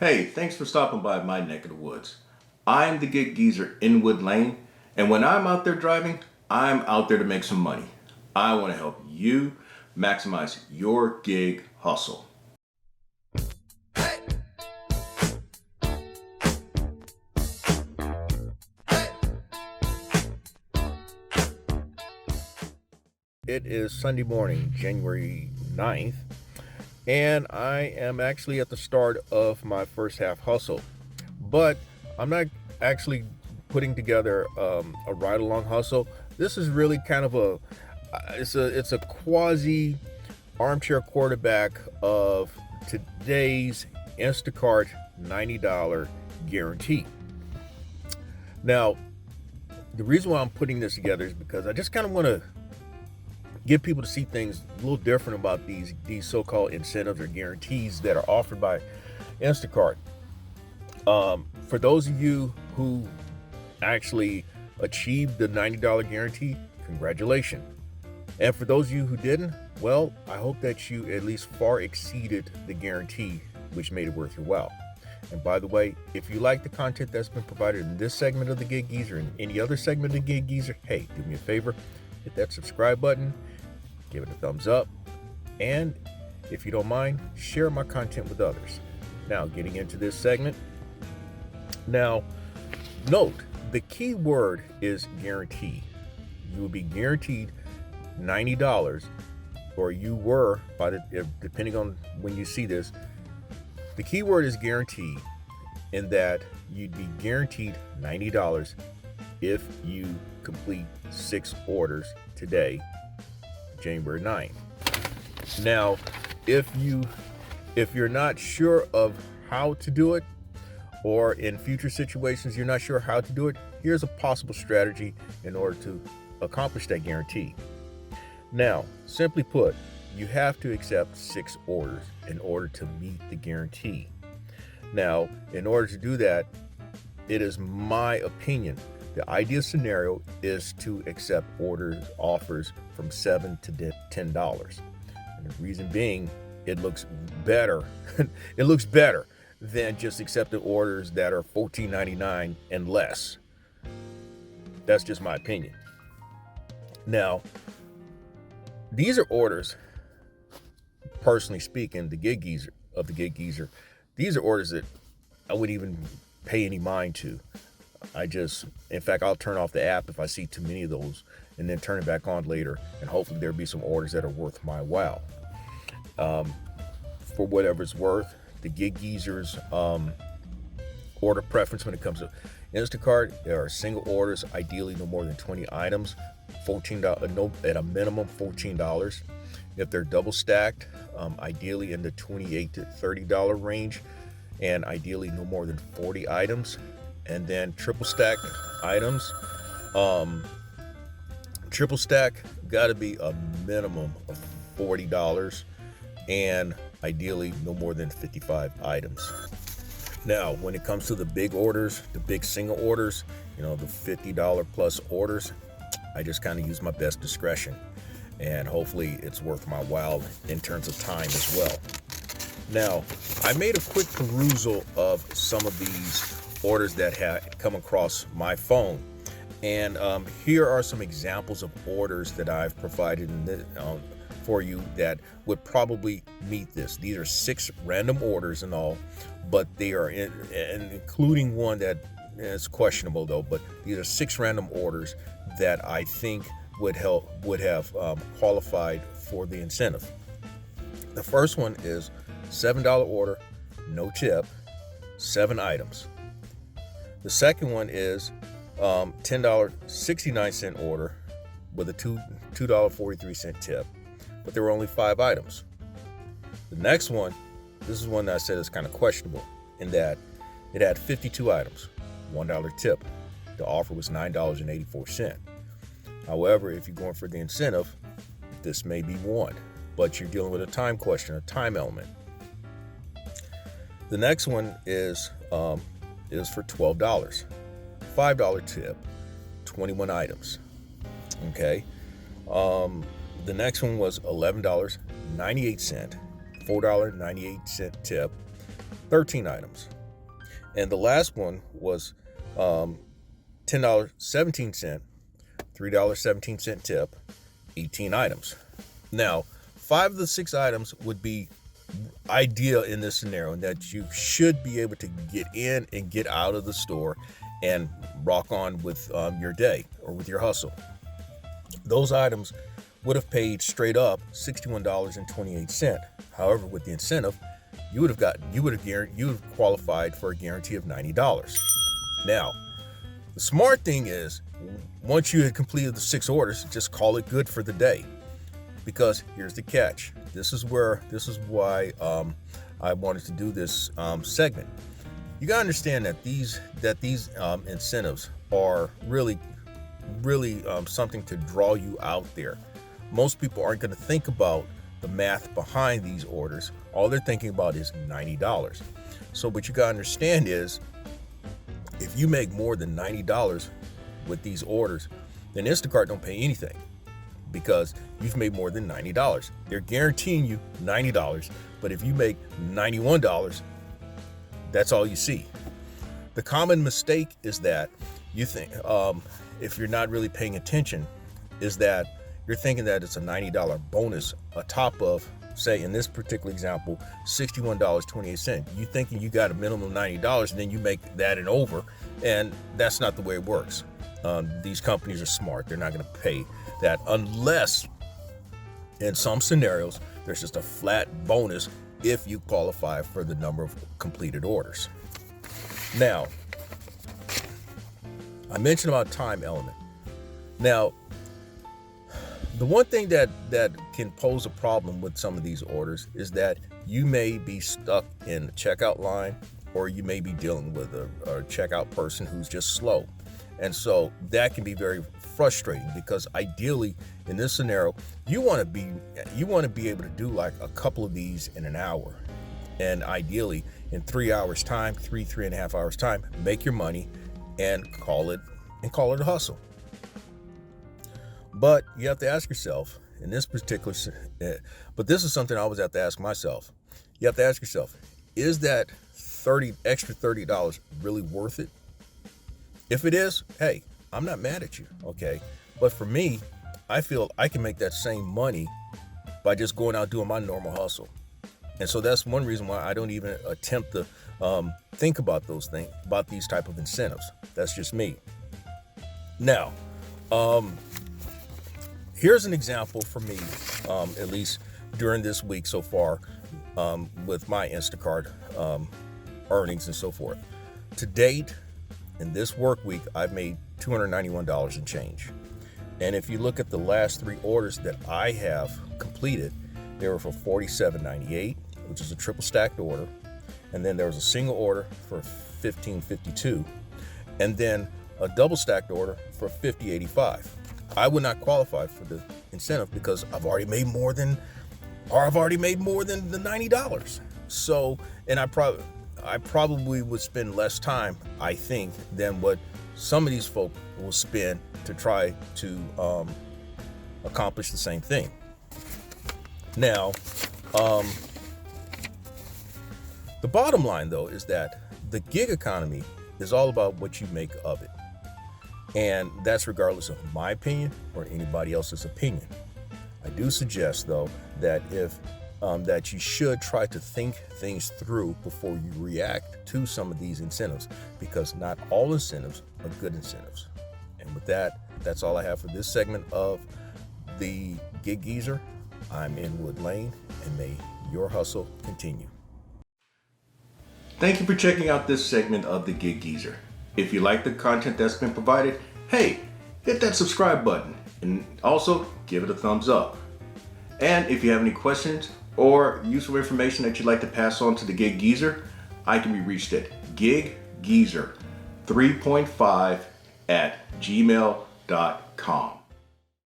Hey, thanks for stopping by my neck of the woods. I'm the gig geezer in Wood Lane, and when I'm out there driving, I'm out there to make some money. I want to help you maximize your gig hustle. It is Sunday morning, January 9th, and I am actually at the start of my first half hustle. But I'm not actually putting together a ride-along hustle. This is really kind of it's a quasi armchair quarterback of today's Instacart $90 guarantee. Now, the reason why I'm putting this together is because I just kind of want to get people to see things a little different about these so-called incentives or guarantees that are offered by Instacart. For those of you who actually achieved the $90 guarantee, congratulations. And for those of you who didn't, well, I hope that you at least far exceeded the guarantee, which made it worth your while. And by the way, if you like the content that's been provided in this segment of the Gig Geezer and any other segment of the Gig Geezer, hey, do me a favor, hit that subscribe button, give it a thumbs up, and if you don't mind, share my content with others. Now, getting into this segment. Now, note, the key word is guarantee. You will be guaranteed $90, or you were, depending on when you see this. The key word is guarantee, in that you'd be guaranteed $90 if you complete 6 orders today, January 9th. Now, if you're not sure of how to do it, or in future situations you're not sure how to do it, here's a possible strategy in order to accomplish that guarantee. Now, simply put, you have to accept 6 orders in order to meet the guarantee. Now, in order to do that, it is my opinion, the ideal scenario is to accept offers from $7 to $10. And the reason being, it looks better. It looks better than just accepting orders that are $14.99 and less. That's just my opinion. Now, these are orders, personally speaking, the Gig Geezer, these are orders that I wouldn't even pay any mind to. In fact, I'll turn off the app if I see too many of those, and then turn it back on later, and hopefully there'll be some orders that are worth my while. For whatever it's worth, the Gig Geezer's order preference when it comes to Instacart, there are single orders, ideally no more than 20 items, at a minimum $14. If they're double stacked, ideally in the $28 to $30 range, and ideally no more than 40 items. And then triple stack items, triple stack got to be a minimum of $40, and ideally no more than 55 items. Now, when it comes to the big orders, the big single orders, the $50 plus orders, I just kind of use my best discretion, and hopefully it's worth my while in terms of time as well. Now, I made a quick perusal of some of these orders that had come across my phone, and here are some examples of orders that I've provided for you that would probably meet this. These are 6 random orders and all, but they are including one that is questionable though. But these are 6 random orders that I think would have qualified for the incentive. The first one is $7 order, no tip, 7 items. The second one is $10.69 order with a $2.43 tip, but there were only 5 items. The next one, this is one that I said is kind of questionable in that it had 52 items, $1 tip. The offer was $9.84. However, if you're going for the incentive, this may be one, but you're dealing with a time question, a time element. The next one is for $12, $5 tip, 21 items. Okay. The next one was $11.98, $4.98 tip, 13 items. And the last one was $10.17, $3.17 tip, 18 items. Now, 5 of the 6 items would be ideal in this scenario, that you should be able to get in and get out of the store and rock on with your day or with your hustle. Those items would have paid straight up $61.28. However, with the incentive, you would have qualified for a guarantee of $90. Now, the smart thing is, once you had completed the 6 orders, just call it good for the day. Because here's the catch. This is why I wanted to do this segment. You gotta understand that these incentives are really something to draw you out there. Most people aren't going to think about the math behind these orders. All they're thinking about is $90. So what you gotta understand is, if you make more than $90 with these orders, then Instacart don't pay anything, because you've made more than $90. They're guaranteeing you $90, but if you make $91, that's all you see. The common mistake is that you think, if you're not really paying attention, is that you're thinking that it's a $90 bonus atop of, say in this particular example, $61.28. You thinking you got a minimum $90 and then you make that and over, and that's not the way it works. These companies are smart. They're not going to pay that unless, in some scenarios, there's just a flat bonus if you qualify for the number of completed orders. Now, I mentioned about time element. Now, the one thing that can pose a problem with some of these orders is that you may be stuck in the checkout line, or you may be dealing with a checkout person who's just slow. And so that can be very frustrating, because ideally in this scenario, you want to be able to do like a couple of these in an hour, and ideally in 3 hours time, 3.5 hours time, make your money and call it a hustle. But you have to ask yourself in this particular, but this is something I always have to ask myself. You have to ask yourself, is that extra $30 really worth it? If it is, hey, I'm not mad at you, okay? But for me, I feel I can make that same money by just going out doing my normal hustle. And so that's one reason why I don't even attempt to think about these type of incentives. That's just me. Now, here's an example for me, at least during this week so far, with my Instacart earnings and so forth. To date, in this work week, I've made $291 and change. And if you look at the last 3 orders that I have completed, they were for $47.98, which is a triple stacked order. And then there was a single order for $15.52, and then a double stacked order for $50.85. I would not qualify for the incentive because I've already made more than the $90. So, and I probably would spend less time, I think, than what some of these folk will spend to try to accomplish the same thing. Now, the bottom line, though, is that the gig economy is all about what you make of it. And that's regardless of my opinion or anybody else's opinion. I do suggest, though, that that you should try to think things through before you react to some of these incentives, because not all incentives are good incentives. And with that, that's all I have for this segment of the Gig Geezer. I'm Inwood Lane, and may your hustle continue. Thank you for checking out this segment of the Gig Geezer. If you like the content that's been provided, hey, hit that subscribe button and also give it a thumbs up. And if you have any questions or useful information that you'd like to pass on to the Gig Geezer, I can be reached at giggeezer3.5@gmail.com.